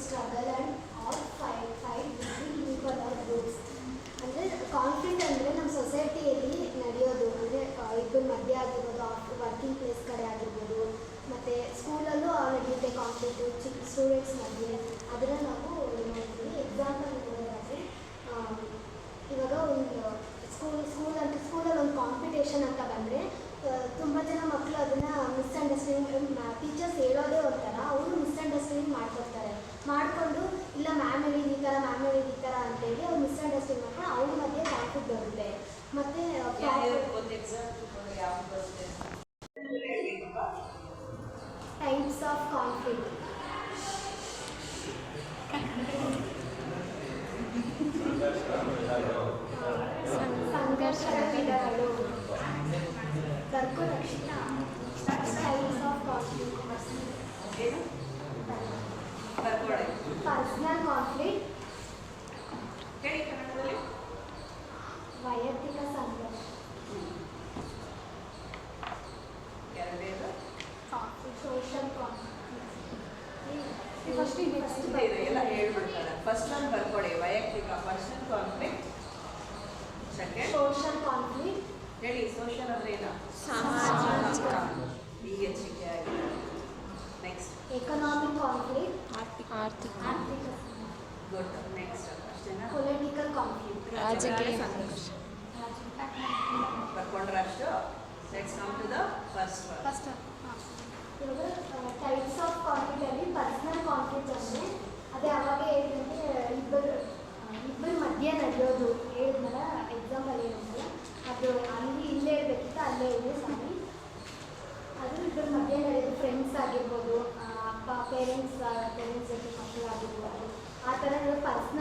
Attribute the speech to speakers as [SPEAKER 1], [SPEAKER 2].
[SPEAKER 1] struggle and or fight between people or groups. ಅಂದರೆ conflict ಅಂದರೆ ನಮ್ಮ ಸೊಸೈಟಿಯಲ್ಲಿ ನಡೆಯೋದು, ಅಂದರೆ ಇಬ್ಬರ ಮಧ್ಯೆ ಆಗಿರ್ಬೋದು, ವರ್ಕಿಂಗ್ ಪ್ಲೇಸ್ ಕಡೆ ಆಗಿರ್ಬೋದು, ಮತ್ತು ಸ್ಕೂಲಲ್ಲೂ ನಡೆಯುತ್ತೆ ಕಾನ್ಫ್ಲಿಕ್ಟು ಚಿಕ್ಕ ಸ್ಟೂಡೆಂಟ್ಸ್ ಮಧ್ಯೆ. ಅದನ್ನು ನಾವು ನೋಡ್ತೀವಿ. ಎಕ್ಸಾಂಪಲ್ ನೋಡೋದಾದರೆ ಇವಾಗ ಒಂದು ಸ್ಕೂಲಲ್ಲಿ ಒಂದು ಕಾಂಪಿಟೇಷನ್ ಅಂತ ಬಂದರೆ ತುಂಬ ಜನ ಮಕ್ಕಳು ಅದನ್ನು ಮಿಸ್ಅಂಡರ್ಸ್ಟ್ಯಾಂಡಿಂಗ್, ಟೀಚರ್ಸ್ ಹೇಳೋದೇ ಒಂಥರ, ಅವರು ಮಿಸ್ಅಂಡರ್ಸ್ಟ್ಯಾಂಡಿಂಗ್ ಮಾಡ್ಕೊತಾರೆ. ಮಾಡಿಕೊಂಡು ಇಲ್ಲ ಮ್ಯಾಮ್ ಹೇಳಿದ ಈ ಥರ, ಮ್ಯಾಮ್ ಹೇಳಿದ ಈ ಥರ ಅಂತೇಳಿ ಅವ್ರು ಮಿಸ್ಅಂಡರ್ಸ್ಟ್ಯಾಂಡ್ ಮಾಡ್ಕೊಂಡು ಅವ್ರ ಮಧ್ಯೆ ಕಾನ್ಫ್ಲಿಕ್ಟ್ ಬರುತ್ತೆ. ಮತ್ತು ಟೈಪ್ಸ್ ಆಫ್ ಕಾನ್ಫ್ಲಿಕ್ಟ್. ಸಂಘರ್ಷದ ವಿಧಗಳು. Rakshita types of conflict. Personal conflict, ವೈಯಕ್ತಿಕ ಸಂಘರ್ಷ. ಸೋಷಿಯಲ್
[SPEAKER 2] ಫಸ್ಟ್ ಒನ್ ಬರ್ಕೊಡಿ. ವೈಯಕ್ತಿಕ, personal conflict. Second
[SPEAKER 1] social conflict.
[SPEAKER 2] ಹೇಳಿ, ಸೋಷಿಯಲ್ ಅಂದ್ರೆ ಏನು?
[SPEAKER 3] ಸಾಮಾಜಿಕ.
[SPEAKER 2] ಈಗ ಹೆಚ್ಚಿಗೆ ಆಗಿದೆ. Next
[SPEAKER 1] economic conflict.
[SPEAKER 3] ಆರ್ಥಿಕ.
[SPEAKER 2] ಗುಡ್. ನೆಕ್ಸ್ಟ್ ಅಷ್ಟೇನಾ?
[SPEAKER 1] Political conflict.
[SPEAKER 3] ರಾಜಕೀಯ ಸಂಘರ್ಷ.
[SPEAKER 2] ಬರ್ಕೊಂಡ್ರೆ ಅಷ್ಟು. Let's come to the first one.
[SPEAKER 1] ಇವಾಗ ಟೈಪ್ಸ್ ಆಫ್ ಕಾನ್ಫ್ಲಿಕ್ಟಲ್ಲಿ ಪರ್ಸನಲ್ ಕಾನ್ಫ್ಲಿಕ್ಟ್ ಅಂದರೆ ಅದೇ ಅವಾಗ ಹೇಳಿದಂತೆ ಇಬ್ಬರು ಮಧ್ಯೆ ನಡೆಯೋದು. ಹೇಳಿದ್ಮೇಲೆ ಎಕ್ಸಾಂಪಲ್ ಹೇಳಿದ್ಮೇಲೆ ಅದು ಅಲ್ಲಿ ಇಲ್ಲೇ ಇರಬೇಕಿತ್ತು, ಅಲ್ಲೇ ಇದೆ ಸಾರಿ. ಅದು ಇಬ್ಬರ ಮಧ್ಯೆ ನಡೆಯೋದು. ಫ್ರೆಂಡ್ಸ್ ಆಗಿರ್ಬೋದು, ಅಪ್ಪ ಪೇರೆಂಟ್ಸ್ ಜೊತೆ ಮಕ್ಕಳು ಆಗಿರ್ಬೋದು. ಆ ಥರ ಪರ್ಸ್ನಲ್